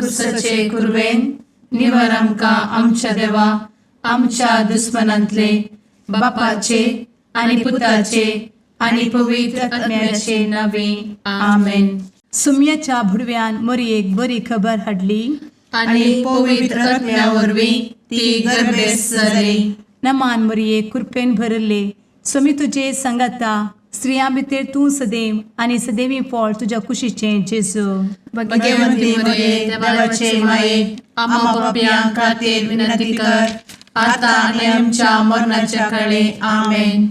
खुर्सचे कुर्वेन निवर आमकां आमच्या देवा आमच्या दुस्मनांतले बापाचे आनी पुताचे आनी पवित्र आत्म्याचे नावे आमेन. सुम्याच्या भुडव्यान मरयेक बरी खबर हाडली आनी पवित्र आत्म्या वरवीं ती गर्भेस जाली. नमान मरयेक कृपेन भरले समी तुजे संगाता स्त्रियां भितर तूं सदैव आनी सदैवी फळ तुज्या कुशीचें जेजू. भगवंती मरिये देवाचे माये आम्हा पाप्यां खातीर विनंती कर आता आनी आमच्या मरणाच्या काळी आमेन.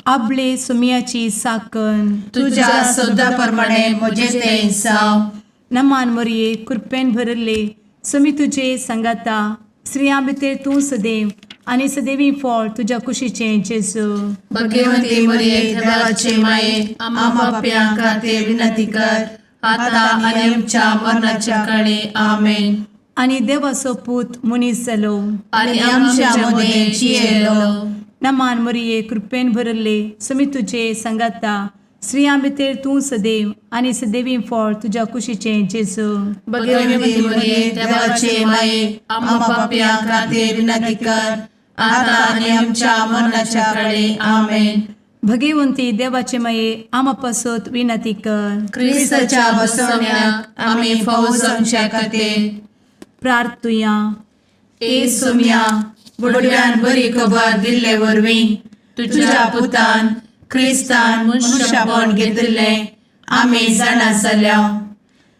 आपले सुम्याची साकन तुझ्या सोदा प्रमाणे म्हजे तें जावं. नमान मरये कृपेन भरले समी तुजे संगाता स्त्रियां भितर तूं सदैव आनी सदैवी फळ तुज्या कुशीचें जेजू. भगवंती मरिये देवाचे माये आम्हा पाप्यां खातीर विनंती कर आता आनी आमच्या मरणाच्या काळी आमेन. आनी देवाचो पूत मनीस जालो आनी आमच्या मदें जियेलो. नमान मरये कृपेन भरले समी तुजे संगाता स्त्रियां भितर तूं सदैव आनी सदैवी फळ तुज्या कुशीचें जेजू. भगवंती मरिये देवाचे माये आम्हा पाप्यां खातीर विनंती कर आता आनी आमच्या मरणाच्या काळी आमेन. भगवंती देवाचे माये आमा पासत विनंती कर. क्रिस्ताच्या बसवण्याक आमी फावो जावचे खातीर प्रार्थुया. ए सुम्या बुडव्यान बरी खबर दिल्ले वरवीं तुज्या पुतान क्रिस्तान मनशापण घेतिल्ले आमी जाणा जाल्या.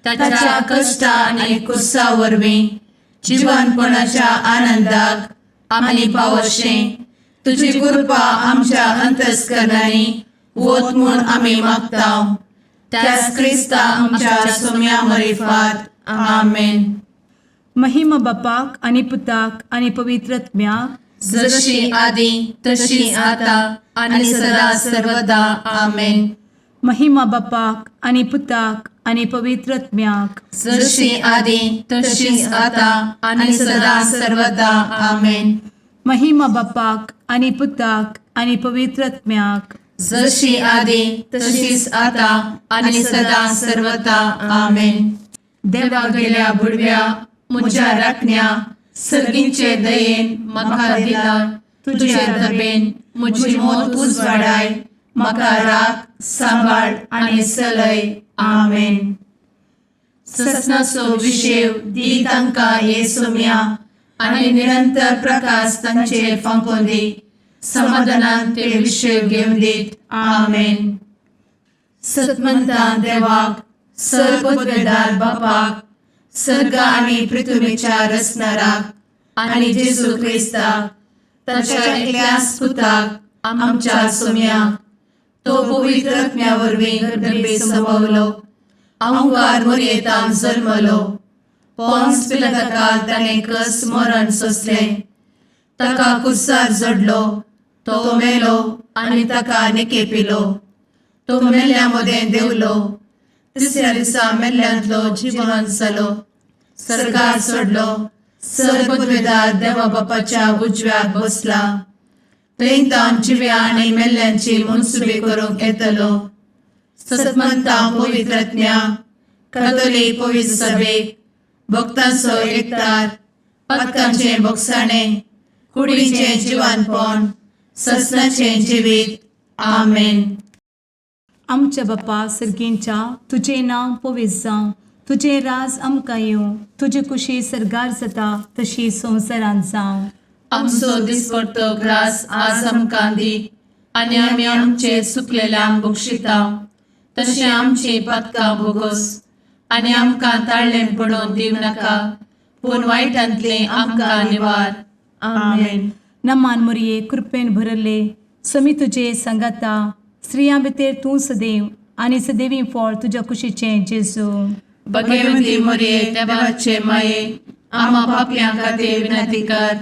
ताच्या कश्टा आनी कुर्सा वरवीं जिवनपणाच्या आनंदाक आमी पावशें तुजी कृपा आमच्या अंतस्करणांनी वोत म्हूण आमी मागतां. त्याच क्रिस्ता आमच्या सुम्या मरिफात आमेन. महिमा बापाक आनी पुताक आनी पवित्र आत्म्याक जशी आदी तशी आता आनी सदा सर्वदा आमेन. महिमा बापाक आनी पुताक आनी पवित्र आत्म्याक जशी आदी तशीच आता आनी सदा सर्वदा आमेन. महिमा बापाक आनी पुताक आनी पवित्र आत्म्याक जशी आदी तशीच आता आनी सदा सर्वदा आमेन. देवा गेल्या बुडव्या म्हज्या राखण्या सर्गींचे दयेन म्हाका दिला तुजे धबेन म्हजी मोत उजवाडाय म्हाका राख सांबाळ आनी चलय आमेन. ससनाचो विशेव दी तांकां हे सुम्या आनी निरंतर प्रकाश तांचेर फांकून दी. समाधानान ते विशेव घेवन दीत आमेन. सतमंता देवाक सर्वपदवेदार बापाक सर्ग आनी पृथ्वीच्या रचणाराक आनी जेजू क्रिस्ताक ताच्या एकल्याच पुताक आमच्या सुम्याक तो पवित्र आत्म्या वरवीं गर्भे संभवलो. अंगार मरयेंत जल्मलो. पोंस पिलाताकाल ताणें कस मरण सोंसलें. ताका कुर्सार जडलो. तो मेलो आनी ताका निकेपिलो. तो मेल्ल्या मदें देंवलो. तिसऱ्या दिसा मेल्ल्यांतलो जिवंत जालो. सर्गार चडलो. सर्वपदवेदार देवा बापाच्या उजव्याक बसला. थंय जिव्या आनी मेल्ल्यांची मनसुबी करूंक येतलो. सतमंता पवित्र आत्म्या कातोलीक पवित्र सभेक भक्तांचो एकठार पातकांचें भोगसाणें कुडीचें जिवनपण ससनाचें जिवीत आमेन. आमच्या बापा सर्गींच्या तुजें नांव पवित्र जावं. तुजें राज आमकां येवं. तुजी कुशी सर्गार जाता तशी संवसारांत जावं. आमचो दिसपडटो ग्रास आज आमकां दी आनी आमी आमचे चुकलेल्यांक बक्षिता तशें आमची पातकां भोगोस आनी आमकां ताळ्ळें पडोवन दिव नाका पूण वायटांतलें आमकां निवार आमेन. नमान मरये कृपेन भरले समी तुजे संगाता स्त्रियां भितर तूं सदैव आनी सदैवी फळ तुज्या कुशीचें जेजू. भगवंती मरिये देवाचे माये आम्हा पाप्यां खातीर विनंती कर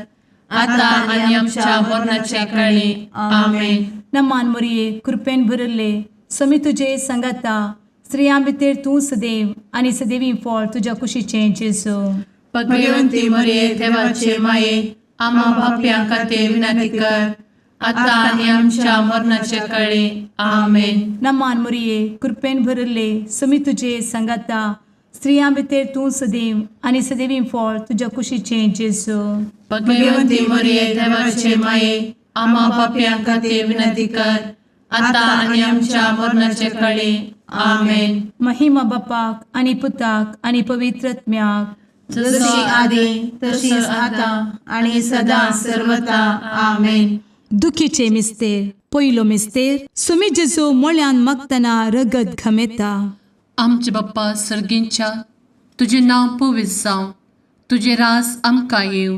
आता आनी आमच्या मरणाच्या काळी आमेन. नमान मरये कृपेन भरले समी तुजे संगाता स्त्रियां भितर तूं सदैव आनी सदैवी फळ तुज्या कुशीचें जेजू. भगवंती मरिये देवाचे माये आम्हा पाप्यां खातीर विनंती कर आता आनी आमच्या मरणाच्या काळी आमेन. नमान मरये कृपेन भरले समी तुजे संगाता स्त्रियां भितर तूं सदैव आनी सदैवी फळ तुज्या कुशीचें जेजू. भगवंती मरिये देवाचे माये आम्हा पाप्यां खातीर विनंती कर आता आणि आमच्या मरणाचे काळी आमेन. महिमा बापाक आनी पुताक आनी पवित्रत्म्याक, जशी आदी तशीच आता आणि सदा सर्वदा आमेन. दुखीचे मिस्तेर. पयलो मिस्तेर. सुमी जेजू मोळ्यान मागतना रगत घामेता. आमचे बाप्पा सर्गींच्या, तुझे नाव पवित्र जावं, तुझे रास आमकां येव,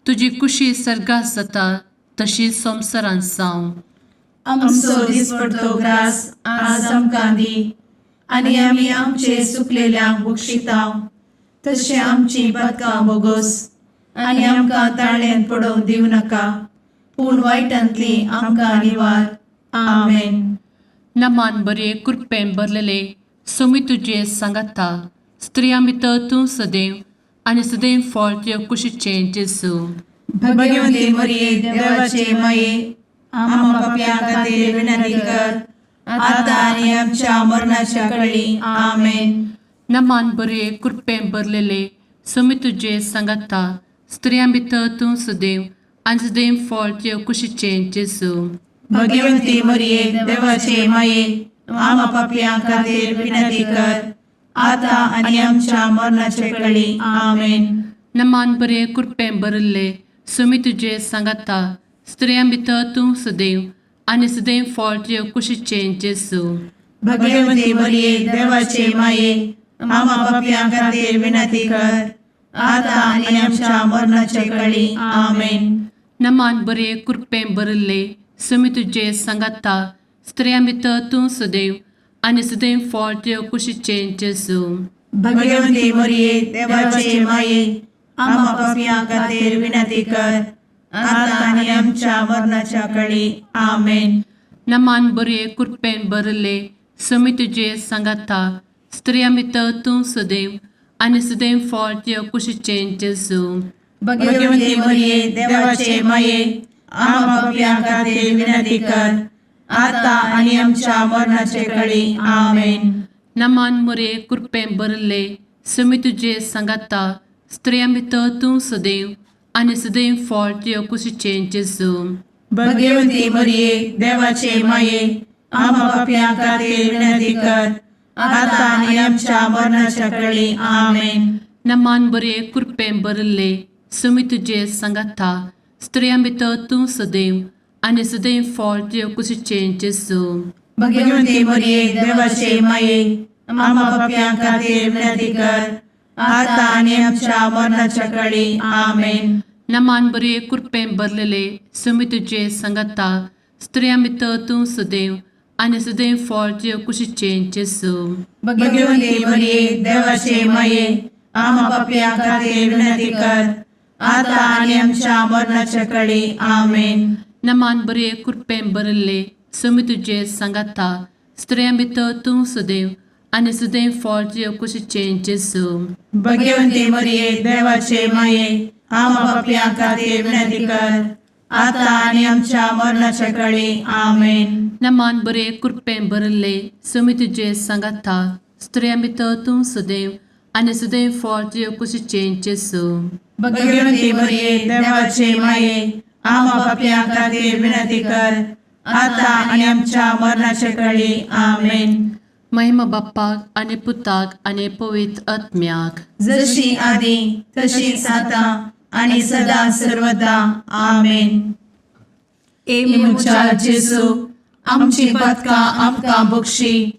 तुजी कुशी सर्गात जाता तशी संवसारांत जावं. आमचो दिसपडतो ग्रास आज आमकां दी आणि आमी आमचे सुकलेल्यांक बक्षितांव, तशें आमची पातकां बोगोस आनी आमकां ताळ्यान पडोवंक दिवं नाका, पूण वायटांतली आमकां निवार. आमेन. नमान बरे कृपेन भरलेले सोमी तुजे सांगाता, स्त्रियां भितर तूं सदैव आनी सदैव फळ तुज्या कुशीचें जेजू. भगवंती मरिये देवाचे माये आम्हा पाप्यां खातीर विनंती कर आता आणि आमच्या मरणाच्या काळी आमेन. नमान बरे कृपेन भरलेले सोमी तुजे सांगाता, स्त्रियां भितर तूं सदैव आनी सदैव फळ तुज्या कुशीचें जेजू. भगवंती मरिये देवाचे माये आम्हा पाप्यां खातीर विनंती कर आता आणि आमच्या मरणाचे काळी आमेन. नमान बरे कृपेन भरले सोमी तुजे सांगाता, स्त्रियां भितर तूं सदैव आनी सदैव फळ तुज्या कुशीचें जेजू. भगवंती मरिये देवाचे माये आम्हा पाप्यां खातीर विनंती कर आता आणि आमच्या मरणाचे काळी आमेन. नमान बरे कृपेन भरले सोमी तुजे सांगाता, स्त्रियां भितर तूं सदैव आनी सदैव फळ तुज्या कुशीचें जेजू. भगवंती मरिये देवाचे माये आम्हा पाप्यां खातीर विनंती कर आता आणि आमच्या मरणाच्या काळी आमेन. नमान बरे कृपेन भरले सोमी तुजे सांगाता, स्त्रियां भितर तूं सदैव आनी सदैव फळ तुज्या कुशीचें जेजू. भगवंती मरिये देवाचे माये आम्हा पाप्यां खातीर विनंती कर आता आणि आमच्या मरणाचे काळी आमेन. नमान बरे कृपेन भरले सोमी तुजे सांगाता, स्त्रियां भितर तूं सदैव आनी सदैव फळ तुज्या कुशीचें जेजू. भगवंती मरिये देवाचे माये आम्हा पाप्यां खातीर विनंती कर आता आणि आमच्या मरणाच्या काळी आमेन. नमान बरे कृपेन भरले सोमी तुजे सांगाता, स्त्रियां भितर तूं सदैव आनी सदैव फळ तुज्या कुशीचें जेजू. भगवंती मरिये देवाचे माये आम्हा पाप्यां खातीर विनंती कर आता आणि आमच्या मरणाच्या काळी आमेन. नमान बरे कृपेन भरलेले सोमी तुजे सांगाता, स्त्रियां भितर तूं सदैव आनी सदैव फळ तुज्या कुशीचें जेजू. भगवंती मरिये देवाचे माये आम्हा पाप्यां खातीर विनंती कर आता आणि आमच्या मरणाच्या काळी आमेन. नमान बरे कृपेन भरले सोमी तुजे सांगाता, स्त्रियां भितर तूं सदैव आनी सदैव फळ तुज्या कुशीचें जेजू. भगवंती मरिये देवाचे माये आम्हा पाप्यां खातीर विनंती कर आता आणि आमच्या मरणाच्या काळी आमेन. नमान बरे कृपेन भरले सोमी तुजे सांगाता, स्त्रियां भितर तूं सदैव आनी सदैव फळ तुज्या कुशीचें जेजू. भगवंती मरिये देवाचे माये आम्हा पाप्यां खातीर विनंती कर आता आणि आमच्या मरणाच्या काळी आमेन. महिमा बाप्पाक आनी पुताक आनी पवित्र आत्म्याक, जशी आदी तशीच आता आणि सदा सर्वदा आमेन. मुचा जेजू आमची पातकां आमकां बक्षी,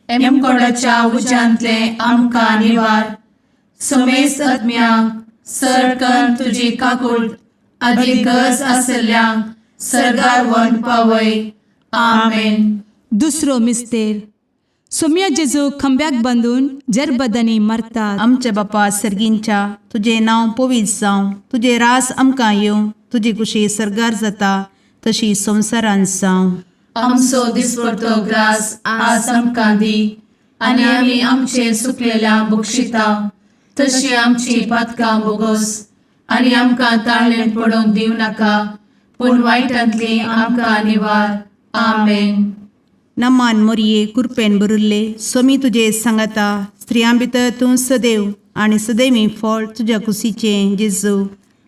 एमकोडाच्या उज्यांतले आमकां निवार. सोमेस आत्म्यांक सडकन तुजी काकूट अधिक गरज आसल्यांक सर्गार व्हरून पावय. आमेन. दुसरो मिस्तेर. सोम्या जेजू खंब्याक बांदून जरबदांनी मारतात. आमच्या बापा सर्गींच्या, तुझे नाव पवित्र जावं, तुझे रास आमकां येवं, तुजी कुशी सर्गार जाता तशी संवसारांत जावं. आमचो दिसपडतो ग्रास आज आमकां दी आणि आमी आमचे सुकलेल्यांक बक्षितांव, तशी आमची पातकां बोगोस आणि आमकां ताळ्यान पडोवंक दिवं नाका, पूण वायटांतली आमकां निवार. आमेन. नमान मोरये कृपेन भरुल्ले, सोमी तुजे सांगाता, स्त्रियां भितर तूं सदैव आणि सदैवी फळ तुझ्या कुशीचें जेजू.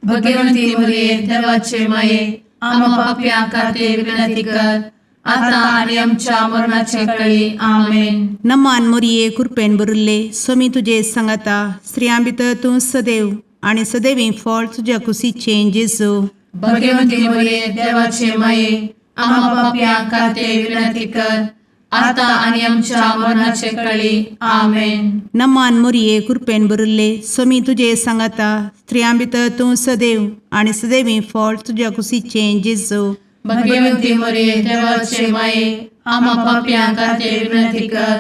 भगवंती मरिये देवाचे माये आम्हा पाप्यां खातीर विनंती कर आता आणि आमच्या मरणाचे काळी आमेन. नमान मोरये कृपेन भरिल्ले स्वामी तुजे सांगाता स्त्रियां भितर तूं सदैव आणि सदैवी फळ तुझ्या कुशीचें जेजू. भगवंती मरिये देवाचे माये आम्हा पाप्यां खातीर विनंती कर आता आणि आमच्या मरणाचे काळी आमेन. नमान मोरये कृपेन भरिल्ले स्वामी तुजे सांगाता स्त्रियां भितर तूं सदैव आणि सदैवी फळ तुझ्या कुशीचें जेजू. भगवंती मरिये देवाचे माये आम्हा पाप्यां खातीर विनंती कर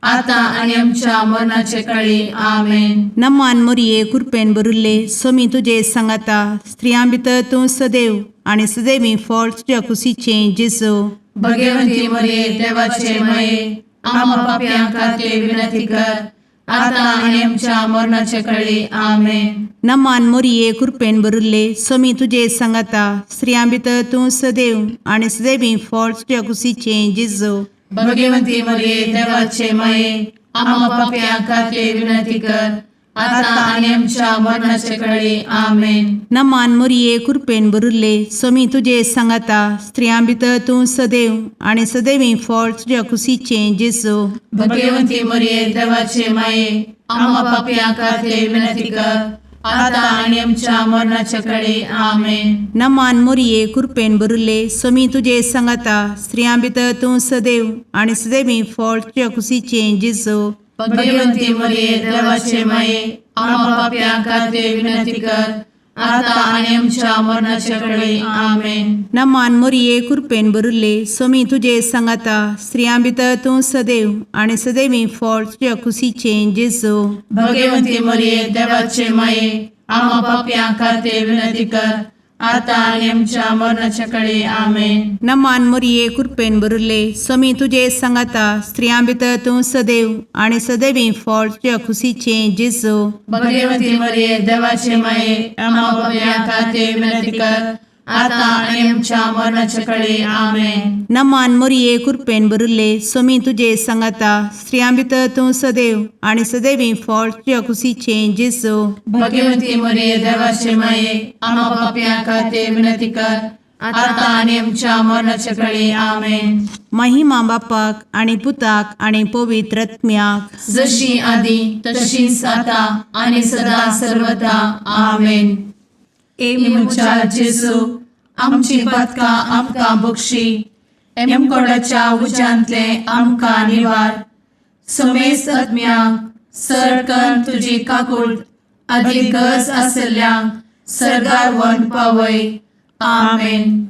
आता आणि आमच्या मरणाचे काळी आमेन. नमान मोरये कृपेन भरिल्ले स्वामी तुजे सांगाता स्त्रियां भितर तूं सदैव आणि सदैवी फळ तुझ्या कुशीचें जेजू. भगवंती मरिये देवाचे माये आम्हा पाप्यां खातीर विनंती कर आता आणि आमच्या मरणाचे काळी आमेन. नमान मोरये कृपेन भरिल्ले स्वामी तुजे सांगाता स्त्रियां भितर तूं सदैव आणि सदैवी फळ तुझ्या कुशीचें जेजू. भगवंती मरिये देवाचे माये आम्हा पाप्यां खातीर विनंती कर आता आणि आमच्या मरणाचे काळी आमेन. नमान मोरये कृपेन भरिल्ले स्वामी तुजे सांगाता स्त्रियां भितर तूं सदैव आणि सदैवी फळ तुझ्या कुशीचें जेजू. भगवंती मरिये देवाचे माये आम्हा पाप्यां खातीर विनंती कर आता आणि आमच्या मरणाचे काळी आमेन. नमान मोरये कृपेन भरिल्ले स्वामी तुजे सांगाता स्त्रियां भितर तूं सदैव आणि सदैवी फळ तुझ्या कुशीचें जेजू. भगवंती मरिये देवाचे माये आम्हा पाप्यां खातीर विनंती कर आता आणि आमच्या मरणाचे काळी आमेन. नमान मोरये कृपेन भरिल्ले स्वामी तुजे सांगाता स्त्रियां भितर तूं सदैव आणि सदैवी फळ तुझ्या कुशीचें जेजू. भगवंती मरिये देवाचे माये आम्हा पाप्यां खातीर विनंती कर आता आणि आमच्या मरणाच्या काळी आमेन. नमान मोरये कृपेन भरिल्ले स्वामी तुजे सांगाता स्त्रियां भितर तूं सदैव आणि सदैवी फळ तुझ्या कुशीचें जेजू. भगवंती मरिये देवाचे माये आम्हा पाप्यां खातीर विनंती कर आता आणि आमच्या मरणाच्या काळी आमेन. नमान मोरये कृपेन भरिल्ले स्वामी तुजे सांगाता स्त्रियां भितर तूं सदैव आणि सदैवी फळ तुझ्या कुशीचें जेजू. भगवंती मरिये देवाचे माये आम्हा पाप्यां खातीर विनंती कर आता आणि आमच्या मरणाच्या काळी आमेन. महिमा बापाक आणि पुताक आणि पवित्र आत्म्याक जशी आधी तशीच आता आणि सदा सर्वदा आमेन. एमुच्या जेजू आमची पदकां आमकां बक्षी एमकोडाच्या उज्यांतले आमकां निवार. समेस्त आत्म्यांक सरकन तुजी काकूट अधिक गरज आसल्ल्यांक सरगार वन पावय. आमेन.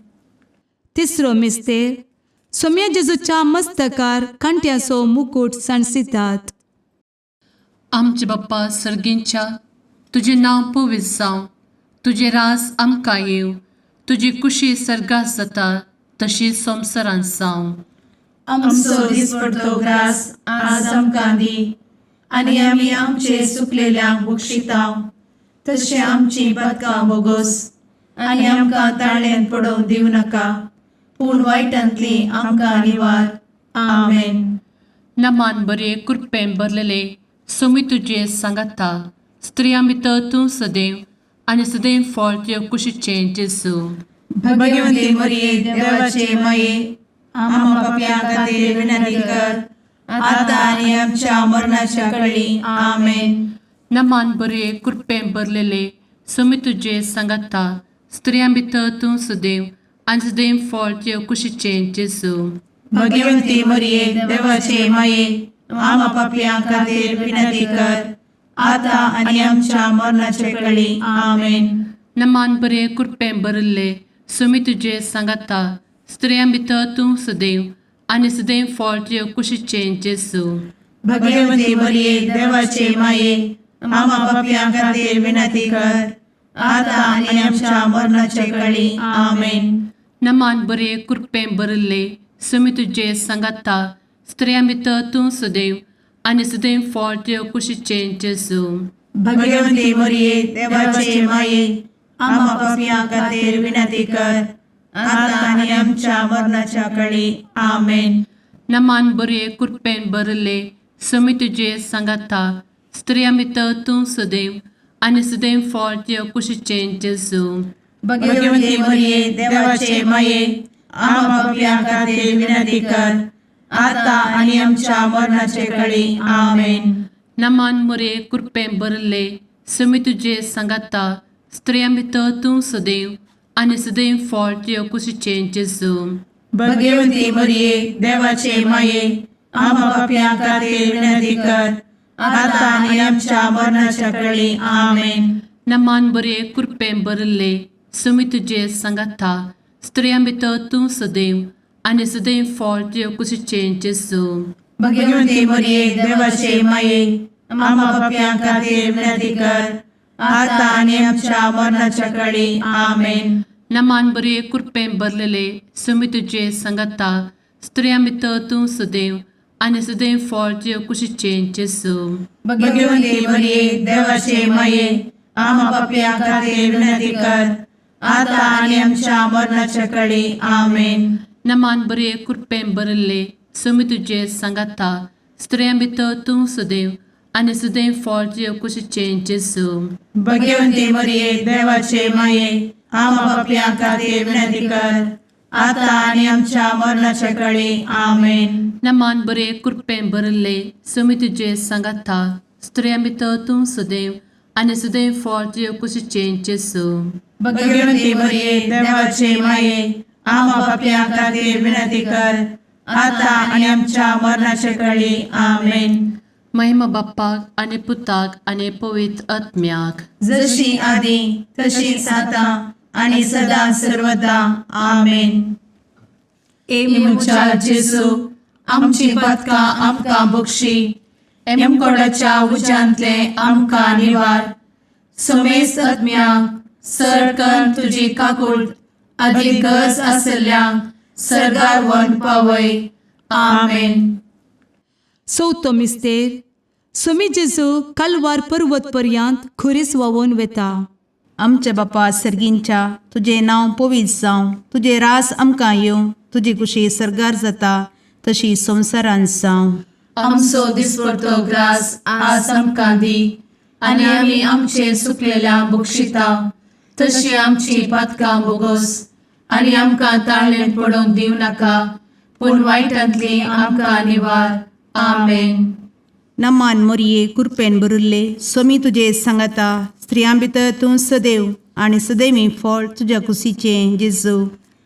तिसरो मिस्तेर सोम्या जेजूच्या मस्तकार कांट्याचो मुकुट सणसितात. आमचे बाप्पा सर्गींच्या तुझे नांव पवित्र जावं, तुझे राज आमकां येवं, तुजी कुशी सर्गात जाता तशी संवसारांत जावं. आमचो दिसपडटो ग्रास आज आमकां दी आनी आमी आमचे सुकलेल्यांक बक्षितांव. तशें आमची पदकां बोगोस आनी आमकां ताळ्यान पडोवंक दिवं नाका पूण वायटांतली आमकां निवार. आमेन. नमान बरे कृपेन भरलेले सोमी तुजे सांगाता स्त्रियां भितर तूं सदैव आनी सदैव फळ तुज्या कुशीचें जेजू. भगवंती मरिये देवाचे माये आम्हा पाप्यां खातीर विनंती कर आता आनी आमच्या मरणाच्या काळी. आमेन. नमान बरे कृपेन भरलेले सोमी तुजे सांगाता स्त्रियां भितर तूं सदैव आनी सदैव फळ तुज्या कुशीचें जेजू. भगवंती मरिये देवाचे माये आम्हा पाप्यां खातीर विनंती कर आता आनी आमच्या मरणाचे काळी. आमेन. नमान बरे कृपेन भरले सोमी तुजे सांगाता स्त्रियां भितर तूं सदैव आनी सदैव फळ तुज्या कुशीचें जेजू. भगवंती मरिये देवाचे माये आम्हा पाप्यां खातीर विनंती कर आता आनी आमच्या मरणाचे काळी. आमेन. नमान बरे कृपेन भरले सोमी तुजे सांगाता स्त्रियां भितर तूं सदैव आनी सदैव फळ तुज्या कुशीचें जेजू. भगवंती मरिये देवाचे माये आम्हा पाप्यां खातीर विनंती कर आता आनी आमच्या मरणाच्या काळी. आमेन. नमान बरे कृपेन भरले समी तुझे सांगाता स्त्रियां भितर तूं सदैव आनी सदैव फळ तुझ्या कुशीचें जेजू. भगवंती मरिये देवाचे माये आम्हा पापियां खातीर विनंती कर आता आणि आमच्या मरणाचे काळी आमेन. नमान मोरे कृपें भरले समी तुझे सांगाता स्त्रियां भितर तूं सदैव आनी सदैव फळ तुझ्या कुशीचें जेजू. भगवंती मरिये देवाचे माये आम्हा पापियां खातीर विनंती कर आता आणि आमच्या मरणाच्या काळी आमेन. नमान बरे कृपें भरले समी तुझे सांगाता स्त्रियां भितर तूं सदैव आनी सदैव फळ तुझ्या कुशीचें जेजू. भगवंती मरिये देवाचे माये आम्हा पापियां खातीर विनंती कर आता आणि आमच्या मरणाच्या काळी आमेन. नमान बरे कृपें भरलेले समी तुझे सांगाता स्त्रियां भितर तूं सदैव आनी सदैव फळ तुझ्या कुशीचें जेजू. भगवंती मरिये देवाचे माये आम्हा पापियां खातीर विनंती कर आता आणि आमच्या मरणाच्या काळी आमेन. नमान बरे कृपें भरले समी तुझे सांगाता स्त्रियां भितर तूं सदैव आनी सदैव फळ तुझ्या कुशीचें जेजू. भगवंती मरिये देवाचे माये आम्हा पापियां खातीर विनंती कर आता आणि आमच्या मरणाच्या काळी आमेन. नमान बरे कृपें भरले समी तुझे सांगाता स्त्रियां भितर तूं सदैव आनी सदैव फळ तुझ्या कुशीचें जेजू. भगवंती मरिये देवाचे माये आम्हा पापियां खातीर विनंती कर आता आणि आमच्या मरणाच्या काळी आमेन. महिमा बाप्पाक आनी पुताक आनी पवित्र आत्म्याक जशी आदी तशीच आता आणि सदा सर्वदा आमेन. मुचा जेजू आमची पदकां आमकां बक्षी एमकोडाच्या उज्यांतले आमकां निवार. समेस्त आत्म्यांक सरकन तुजी काकूट अधिक गरज आसल्ल्यांक सरगार वन पावय. आमेन. चवथो मिस्तेर समी जेजू कालवार पर्वत पर्यंत खुरीस व्हांवून वेता. आमच्या बापा सर्गींच्या तुझे नांव पवित्र जावं, तुझे रास आमकां येवं, तुजी कुशी सरगार जाता तशी संवसारांत जावं. आमचो दिसपडटो ग्रास आज आमकां दी आनी आमी आमचे चुकलेल्यांक बक्षिता तशी आमची पातकां बोगोस आनी आमकां ताळ्ळें पडोवंक दिव नाका पूण वायटांतली आमकां निवार. आमेन. नमान मोरये कृपेन भरिल्ले समी तुजे सांगाता स्त्रियां भितर तूं सदैव आनी सदैवी फळ तुज्या कुशीचें जेजू.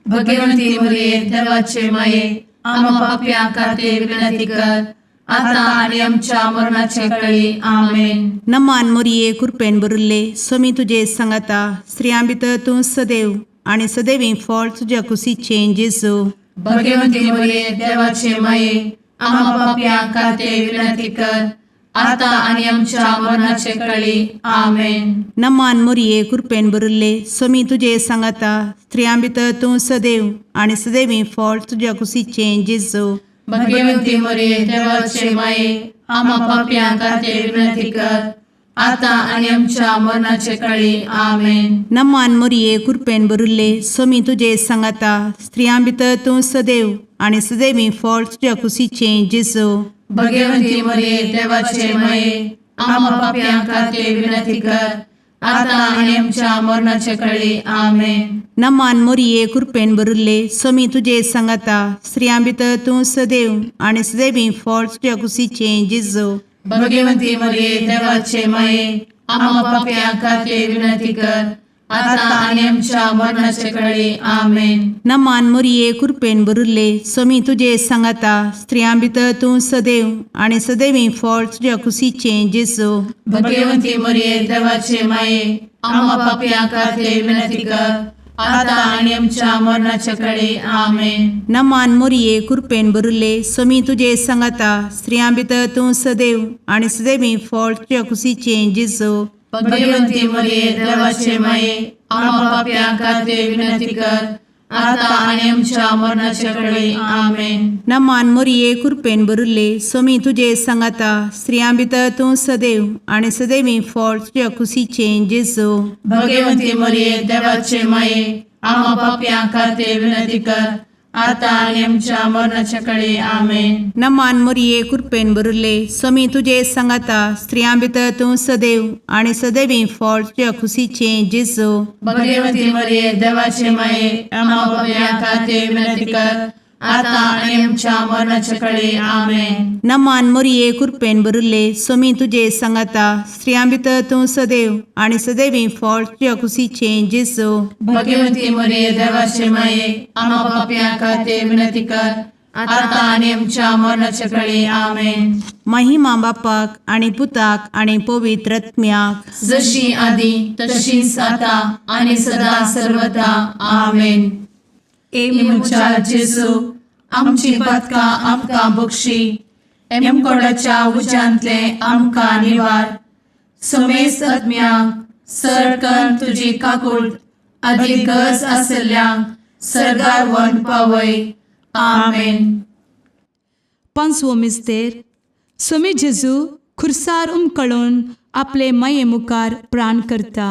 भगवंती मरिये देवाचे माये आम्हा पापियां खातीर विनंती कर आता आणि आमच्या मरणाचे काळी. आमेन. नमान मोरये कृपेन भरिल्ले समी तुजे सांगाता स्त्रियां भितर तूं सदैव आनी सदैवी फळ तुज्या कुशीचें जेजू. भगवंती मरिये देवाचे माये आम्हा पापियां खातीर विनंती कर आता आणि आमच्या मरणाचे काळी. आमेन. नमान मोरये कृपेन भरिल्ले समी तुजे सांगाता स्त्रियां भितर तूं सदैव आनी सदैवी फळ तुज्या कुशीचें जेजू. भगवंती मरिये देवाचे माये आम्हा पापियां खातीर विनंती कर आता आणि आमच्या मरणाचे काळी. आमेन. नमान मोरये कृपेन भरिल्ले समी तुजे सांगाता स्त्रियां भितर तूं सदैव आनी सदैवी फळ तुज्या कुशीचें जेजू. भगवंती मरिये देवाचे माये आम्हा पापियां खातीर विनंती कर आता आणि आमच्या मरणाचे काळी. आमेन. नमान मोरये कृपेन भरिल्ले समी तुजे सांगाता स्त्रियां भितर तूं सदैव आनी सदैवी फळ तुज्या कुशीचें जेजू. भगवंती मरिये देवाचे माये आम्हा पापियां खातीर विनंती कर आता आणि आमच्या मरणाचे काळी. आमेन. नमान मोरये कृपेन भरिल्ले समी तुजे सांगाता स्त्रियां भितर तूं सदैव आनी सदैवी फळ तुज्या कुशीचें जेजू. भगवंती मरिये देवाचे माये आम्हा पापियां खातीर विनंती कर आता आणि आमच्या मरणाच्या काळी. आमेन. नमान मोरये कृपेन भरिल्ले समी तुजे सांगाता स्त्रियां भितर तूं सदैव आनी सदैवी फळ तुज्या कुशीचें जेजू. भगवंती मरिये देवाचे माये आम्हा पापियां खातीर विनंती कर आता आणि आमच्या मरणाच्या काळी. आमेन. नमान मोरये कृपेन भरिल्ले समी तुजे सांगाता स्त्रियां भितर तूं सदैव आनी सदैवी फळ तुज्या कुशीचें जेजू. भगवंती मरिये देवाचे माये आम्हा पापियां खातीर विनंती कर आता आणि आमच्या मरणाच्या काळी आमेन. नमान मोरये कृपेन बरुले स्वामी तुझे सांगाता स्त्रियां भितर तूं सदैव आणि सदैवी फळ तुझ्या खुशीचे जेजू. भगवती मरिये देवाचे माये आम्हा पाप्यां खातीर विनंती कर, आता आणि आमच्या मरणाच्या काळी आमेन. नमान मोरये कृपेन बरुले स्वामी तुझे सांगाता स्त्रियां भितर तूं सदैव आणि सदैवी फळ तुझ्या खुशीचे जेजू. भगवती मरिये देवाचे माये आम्हा पाप्यां खातीर विनंती कर, आता आणि आमच्या मरणाच्या काळी आमेन. महिमा बापाक आणि पुताक आणि पवित्र आत्म्याक, जशी आधी तशीच आता आणि सदा सर्वदा आमेन. मुचा जेजू आमची पदकां आमकां बक्षी, एमकोडाच्या उज्यांतले आमकां निवार. समेस्त आत्म्यांक सरकन तुजी काकूट अधिक गरज आसल्ल्यांक सरगार वन पावय. आमेन. पांचवो मिस्तेर स्वामी जेजू खुर्सार उमकळून आपले माये मुखार प्राण करता.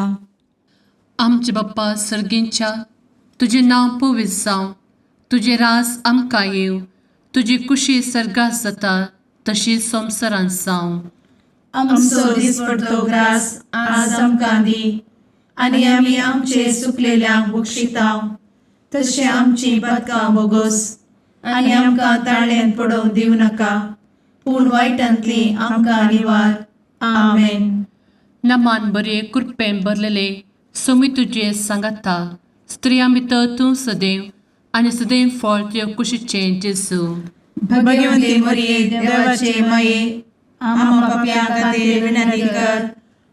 आमचे बाप्पा सर्गींच्या तुझे नांव पवित्र जावं, तुझे रास आमकां येव, तुजी कुशी सर्गास जाता तशी संवसारांत जावं. आमचो दिसपडटो ग्रास आज आमकां दी, आनी आमी आमचे चुकलेल्यांक बक्षितांव. तशें आमची पदकां बोगोस आनी आमकां ताळ्यान पडोवंक दिवं नाका, पूण वायटांतली आमकां निवार. आमेन. नमान बरे कृपेन भरलेले स्वामी तुझे सांगाता स्त्रियां भितर तूं सदैव आणि सदैव फळ तुझ्या कुशीचे जेजू. भगवती मरिये देवाचे माये आम्हा पाप्यां खातीर विनंती कर,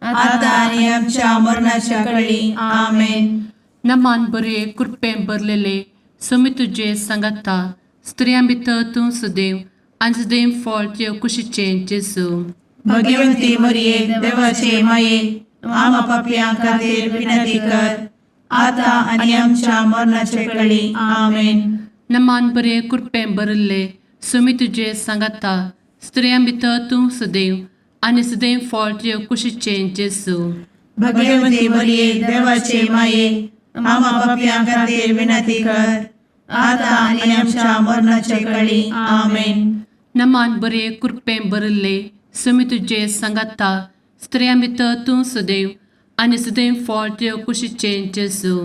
आता आनी आमच्या मरणाच्या काळी आमेन. नमान बरे कृपेन भरलेले स्वामी तुझे सांगाता स्त्रियां भितर तूं सदैव आणि सदैव फळ तुझ्या कुशीचे जेजू. भगवती मरिये देवाचे माये आम्हा पाप्यां खातीर विनंती कर, आता आनी आमच्या मरणाच्या काळी आमेन. नमान बरे कृपेन भरले स्वामी तुझे सांगाता स्त्रियां भितर तूं सदैव आणि सदैव फळ तुझ्या कुशीचे जेजू. भगवती मरिये देवाचे माये आम्हा पाप्यां खातीर विनंती कर, आता आनी आमच्या मरणाच्या काळी आमेन. नमान बरे कृपेन भरले स्वामी तुझे सांगाता स्त्रियां भितर तूं सदैव आणि सदैव फळ तुझ्या कुशीचे जेजू.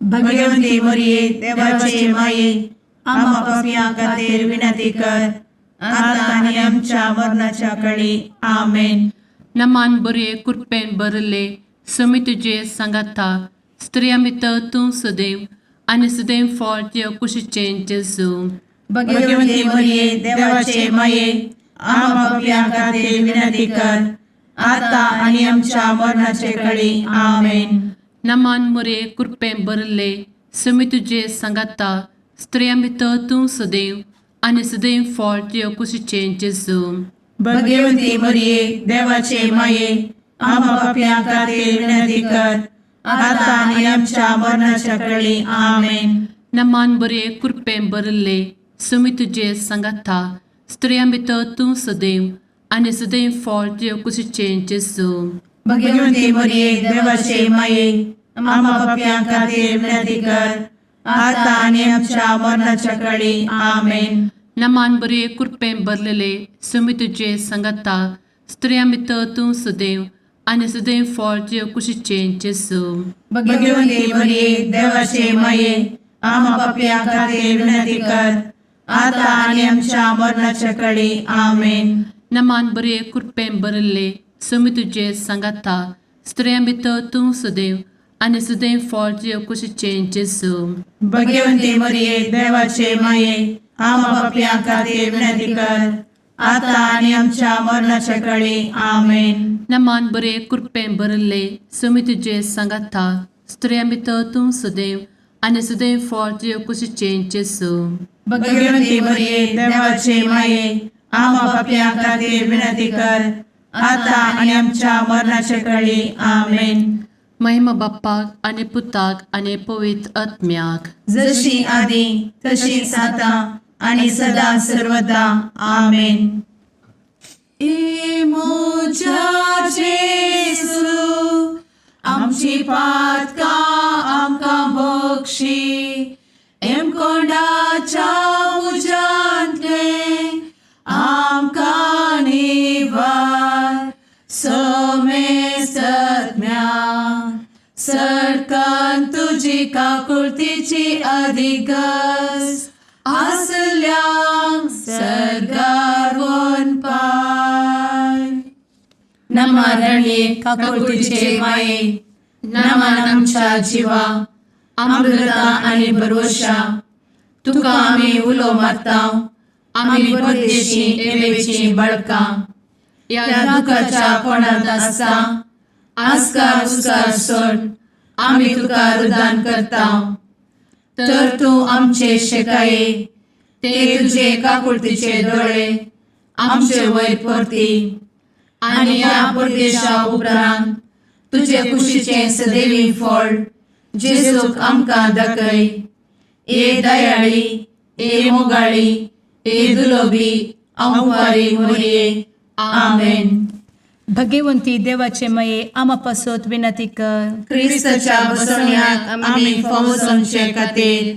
भगवती मरिये देवाचे माये आम्हा पाप्यां खातीर विनंती कर, आता आनी आमच्या मरणाच्या काळी आमेन. नमान बरे कृपेन भरले स्वामी तुझे सांगाता स्त्रियां भितर तूं सदैव आणि सदैव फळ तुझ्या कुशीचे जेजू. भगवती मरिये देवाचे माये आम्हा पाप्यां खातीर विनंती कर, आता आनी आमच्या मरणाच्या काळी आमेन. नमान बरे कृपेन भरले स्वामी तुझे सांगाता स्त्रियां भितर तूं सदैव आणि सदैव फळ तुझ्या कुशीचे जेजू. भगवती मरिये देवाचे माये आम्हा पाप्यां खातीर विनंती कर, आता आनी आमच्या मरणाच्या काळी आमेन. नमान बरे कृपेन भरले स्वामी तुझे सांगाता स्त्रियां भितर तूं सदैव आणि सदैव फळ तुझ्या कुशीचे जेजू. भगवती मरिये देवाचे माये आम्हा पाप्यां खातीर विनंती कर, आता आनी आमच्या मरणाच्या काळी आमेन. नमान बरे कृपेन भरलेले स्वामी तुझे सांगाता स्त्रियां भितर तूं सदैव आणि सदैव फळ तुझ्या कुशीचे जेजू. भगवती मरिये देवाचे माये आम्हा पाप्यां खातीर विनंती कर, आता आनी आमच्या मरणाच्या काळी आमेन. नमान बरे कृपेन भरले स्वामी तुझे सांगाता स्त्रियां भितर तूं सदैव आणि सदैव फळ तुझ्या कुशीचे जेजू. भगवती मरिये देवाचे माये आम्हा पाप्यां खातीर विनंती कर, आता आनी आमच्या मरणाच्या काळी आमेन. नमान बरे कृपेन भरले स्वामी तुझे सांगाता स्त्रियां भितर तूं सदैव आणि सदैव फळ तुझ्या कुशीचे जेजू. भगवती मरिये देवाचे माये आम्हा पाप्यां खातीर विनंती कर, आता आनी आमच्या मरणाच्या काळी आमेन. महिमा बाप्पाक आणि पुताक आणि पवित्र आत्म्याक, जशी आधी तशीच आता आणि सदा सर्वदा आमेन. मोजा जेजू आमची पातकां आमकां बक्षी, एम कोंडाच्या काकुळतीची अधिगस आसल्या सरगार वन पाय. नमारणे काकुळतीचे माये नमान आमच्या जिवा अमृता आणि भरवशा तुका आम्ही उलो मारताव. आम्ही परदेशी एवेची बळका या दुखाच्या कोणात आसता आस्कार उस्कार सोड आम्ही तुका रुदान करताव. तर तू आमचे शेकाये ते तुझे काकुळतीचे डोळे आमचे वयर परती आणि या परदेशा उपरांत तुझे कुशीचे सदैवी फळ जेजूक आमकां दाखय. ए दयाळी ए मोगाळी ए दुलोबी अंवारी मोरये. आमेन. भगवंती देवाचे मये आम्हा पासोत विनंती कर. क्रिस्ताच्या बसवण्यात आम्ही फावोसोनचे खातीर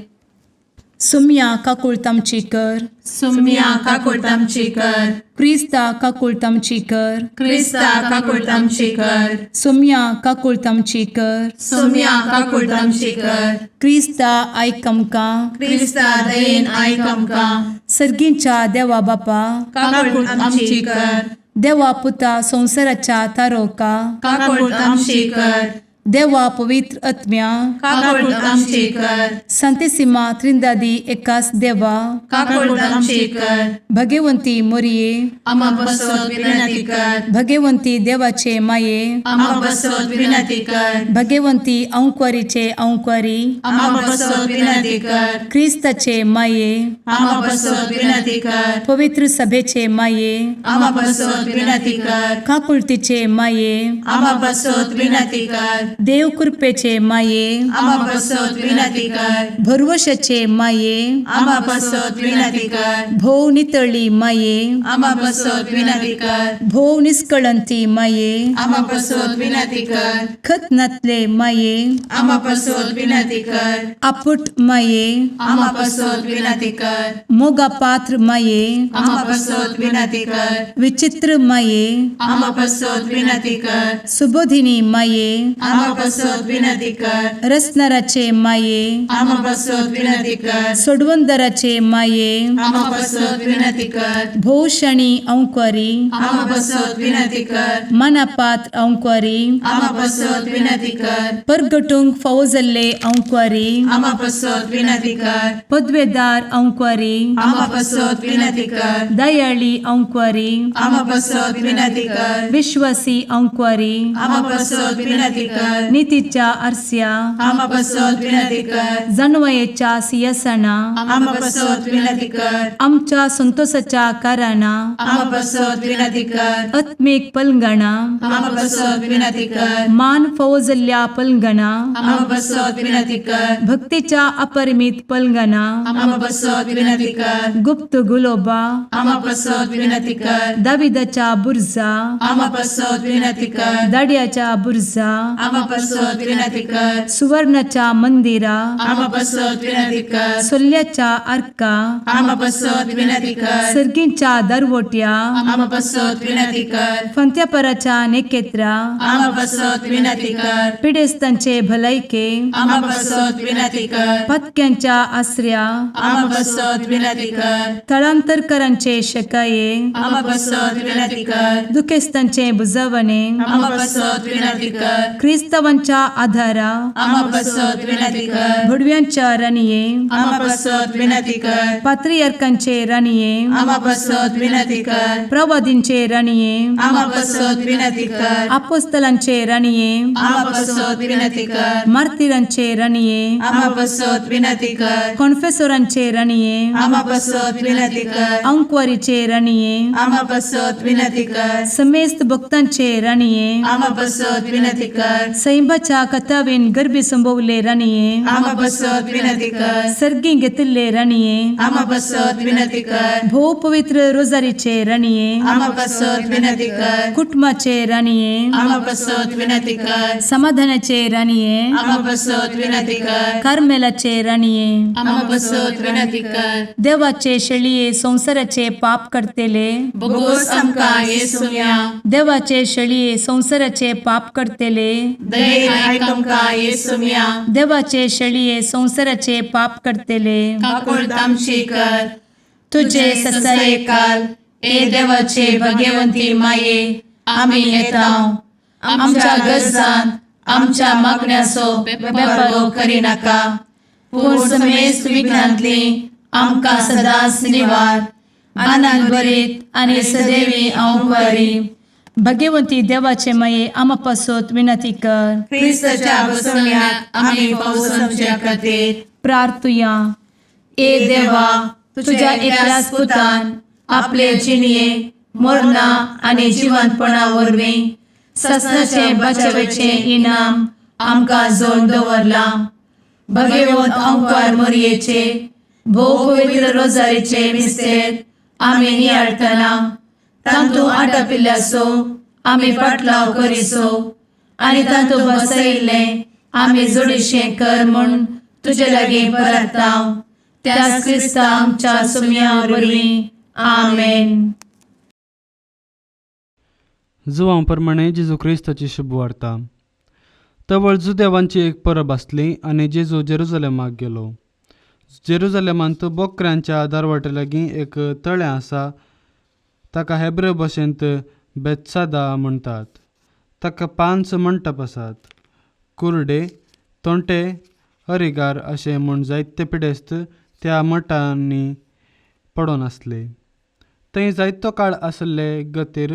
सुम्या काकुळतामची कर. सुम्या काकुळतामची कर. क्रिस्ता काकुळतामची कर. क्रिस्ता काकुळतामची कर. सुम्या काकुळतामची कर. सुम्या काकुळतामची कर. क्रिस्ता आयकमका. क्रिस्ता दयेन आयक आमकां. सर्गींच्या देवा बापा काकुळतामची कर. देवा पुता संसाराच्या तारोका. काकुळतामची कर. देवा पवित्र आत्म्या काकुळतामची कर. संतेसिमा त्रिंदादी एकाच देवा काकुळतामची कर. भगवंती मोरिये आम्हा बसवत विनंती कर. भगवंती देवाचे माये आम्हा बसवत विनंती कर. भगवंती औंक्वारीचे औंक्वारी आम्हा बसवत विनंती कर. ख्रिस्ताचे माये आम्हा बसवत विनंती कर. पवित्र सभेचे माये आम्हा बसवत विनंती कर. काकुळतीचे माये आम्हा बसवत विनंती कर. देव कृपेचे माये आम्हा बसवत विनंती कर. भरवशाचे माये आम्हा बसवत विनंती कर. भोव नितळी माये आम्हा बसवत विनंती कर. भोव निष्कळंती माये आम्हा बसवत विनंती कर. खत नातले माये आम्हा बसवत विनंती कर. आपुट माये आम्हा बसवत विनंती कर. मोगा पात्र माये आम्हा बसवत विनंती कर. विचित्र माये आम्हा बसवत विनंती कर. सुबोधिनी माये आम्हा बसवत विनंती कर. रसनाराचे माये आम्हा बसवत विनंती कर. सोडवंदराचे माये आम्हा बसवत विनंती कर. भोषणी औंक्वारी आम्हा बसवत विनंती कर. मनापात्र औंक्वारी आम्हा बसवत विनंती कर. परगटुंग फौजल्ले औंक्वारी आम्हा बसवत विनंती कर. पदवेदार औंक्वारी आम्हा बसवत विनंती कर. दयाळी औंक्वारी आम्हा बसवत विनंती कर. विश्वासी औंक्वारी आम्हा बसवत विनंती कर. नीतीच्या आरस्या आम्हा बसवत विनंती कर. जणवयेच्या सिंहासना आम्हा बसवत विनंती कर. आमच्या संतोषाच्या कारणा आम्हा बसवत विनंती कर. आत्मिक पलंगणा आम्हा बसवत विनंती कर. मान फौजल्या पलंगणा आम्हा बसवत विनंती कर. भक्तीच्या अपरिमित पलंगणा आम्हा बसवत विनंती कर. गुप्त गुलोबा आम्हा बसवत विनंती कर. दाविदाच्या बुर्जा आम्हा बसवत विनंती कर. दाडियाच्या बुर्जा आम्हा बसवत विनंती कर. सुवर्णाच्या मंदिरा आम्हा बसवत विनंती कर. सोल्याच्या अर्का आम्हा बसवत विनंती कर. सर्गींच्या दरवोट्या आम्हा बसवत विनंती कर. फंत्यापराच्या नेकेत्रा आम्हा बसवत विनंती कर. पिडेस्तांचे भलायके आम्हा बसवत विनंती कर. पथक्यांच्या आश्रया आम्हा बसवत विनंती कर. स्थळांतरकरांचे शकाये आम्हा बसवत विनंती कर. दुखेस्तांचे बुजावणे आम्हा बसवत विनंती कर. ख्रिस्तवांच्या आधारा आम्हा बसवत विनंती कर. भुडव्यांच्या राणीये आम्हा बसवत विनंती कर. पात्रियार्कांचे राणीये आम्हा बसवत विनंती कर. प्रवादींचे राणीये आम्हा बसवत विनंती कर. अपोस्तलांचे राणीये आम्हा बसवत विनंती कर. मार्तिरांचे राणीये आम्हा बसवत विनंती कर. कॉन्फेसोरांचे राणीये आम्हा बसवत विनंती कर. अंक्वारीचे राणीये आम्हा बसवत विनंती कर. समेस्त भक्तांचे राणीये आम्हा बसवत विनंती कर. सैंबाच्या कथावेन गर्भी संभवले राणीये आम्हा बसवत विनंती कर. सर्गी घेतले राणीये आम्हा बसवत विनंती कर. भो पवित्र रोजारीचे राणीये आम्हा बसवत विनंती कर. कुटुंबाचे राणीये आम्हा बसवत विनंती कर. समाधानाचे राणीये आम्हा बसवत विनंती कर. कार्मेलाचे राणीये आम्हा बसवत विनंती कर. देवाचे शळीये संसाराचे पाप करतेले बोगोस आमकां येसुया. देवाचे शळीये संसाराचे पाप करतेले दयेन आयक आमकां येसू मिया देवाचे शेळये संवसाराचे पाप करतेले काकूळ तामशी कर तुझे ससाये काल ए देवाचे भाग्यवंती माये आमी येताव आमच्या गरजान आमच्या मागण्याचो बेपागो करी नाका पूण समेस्त विघ्नांतली आमकां सदांच निवार आनंद बरीत आनी सदैवी औंकवारी भाग्यवंती देवाचे माये आमा पासत विनंती कर क्रिस्ताच्या बसवण्याक आमी पावसाच्या खातीर प्रार्थुया ए देवा तुझ्या एकल्याच पुतान आपले जिणये मरणा आनी जिवंतपणा वरवीं सस्नाचे बचावेचे इनाम आमकां जोड दवरला भगवंत औंकार मरयेचे भोव पवित्र रोजारीचे मिस्तेर आमी नियाळटना तांतू आटापिल्ल्यासो आमी पाटलाव करिसो आनी तांतू बसयिल्ले आमी जोडिशें कर म्हूण तुजे लागीं परतांव त्याच क्रिस्ता आमच्या सुम्या वरवीं आमेन. जुवां प्रमाणे जेजू क्रिस्ताची शुभ वार्ता. तवळ जुदेवांची एक परब आसली आनी जेजू जेरुजलेमाक गेलो. जेरुजलेमांत बोकऱ्यांच्या दारवाटे लागीं एक तळें आसा. ताका हेब्रे भाशेंत बेतसादा म्हणटात. ताका 5 मंटप आसात. कुर्डे, तोंटे, हरिगार अशे म्हूण जायते पिडेस्त त्या मठांनी पडून आसले. थंय जायतो काळ आसले गतीर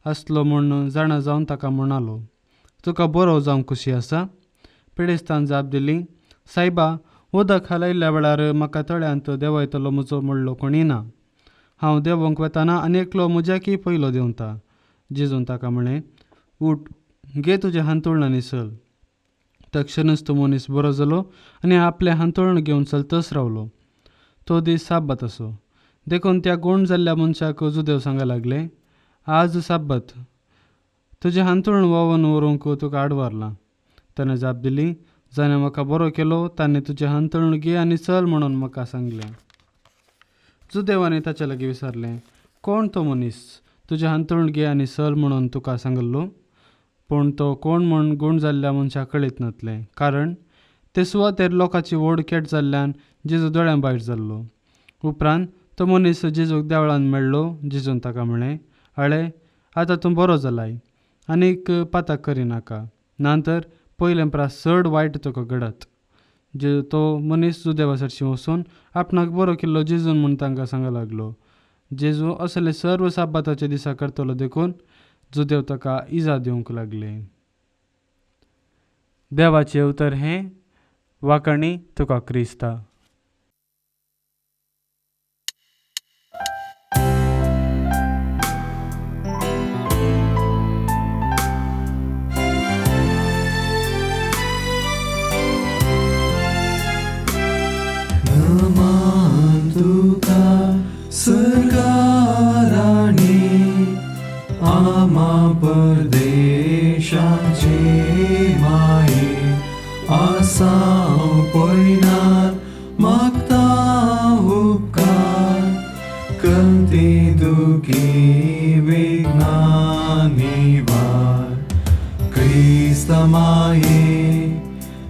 आसलो म्हूण जाणा जावन ताका म्हणालो, तुका बरो जावंक खुशी आसा? पिडेस्तान जाप दिली, सायबा, उदक हालयल्ल्या वेळार म्हाका तळ्यांत देंवयतलो म्हजो म्हणलो कोणी ना. हांव देंवोंक वेताना आनी एकलो म्हज्याकी पयलो देंवता. जेजून ताका म्हळें, उठ, घे तुजें हांतुळण आनी चल. तक्षणच तो मनीस बरो जालो आनी आपलें हांतुळण घेवन चलतच रावलो. तो दीस साब्बत असो देखून त्या गूण जाल्ल्या मनशाक जुदेव सांगूंक लागले, आज साब्बत, तुजें हांतुळण वोवन व्हरूंक तुका आडवारलां. ताणें जाप दिली, जाणें म्हाका बरो केलो ताणें तुजें हांतुळण घे आनी चल म्हणून म्हाका सांगलें. जुदेवानी ताचे लागीं विचारलें, कोण तो मनीस तुजें हांतुळण घे आनी चल म्हणून तुका सांगल्लो? पूण तो कोण म्हूण गूण जाल्ल्या मनशाक कळीत नासलें, कारण ते सुवातेर लोकांची व्हड केट जाल्ल्यान जेजू दोळ्यां भायर जाल्लो. उपरांत तो मनीस जेजूक देवळांत मेळ्ळो. जेजून ताका म्हळें, आळे, आतां तूं बरो जालाय, आनीक पातक करिनाका, नातर पयलें परस चड वायट तुका घडत. तो मनीस जुदेवा सरशीं वचून आपणाक बरो केल्लो जेजून म्हूण तांकां सांगूंक लागलो. जेजू असले सर्व साब्बाताच्या दिसा करतलो देखून जुदेव ताका इजा दिवंक लागले. देवाचें उतर हें, वाकणी तुका क्रिस्ता. परदेशाचे माये आसा पयनार मागता उपकार कंती दुखी विघ्नांनी वार क्रिस्त माये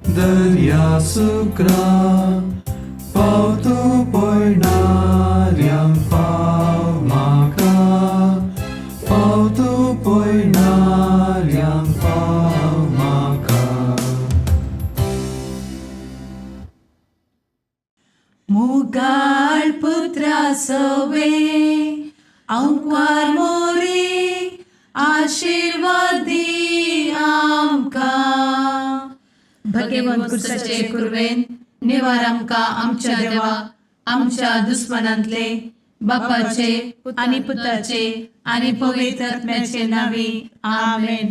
दर्या सुक्रा पावतो पयनार्यांक पाव म्हाका पावतो पयनार्यांक पाव म्हाका. मुगाळ पुत्रा सवे औंकार मोरी आशीर्वाद दी आमकां. भगवंत क्रिस्ताचे कुरवेन निवार आमकां आमच्या देवा आमच्या दुस्मनांतले बापाचे आनी पुताचे आनी पवित्र आत्म्याचे नांवी आमेन.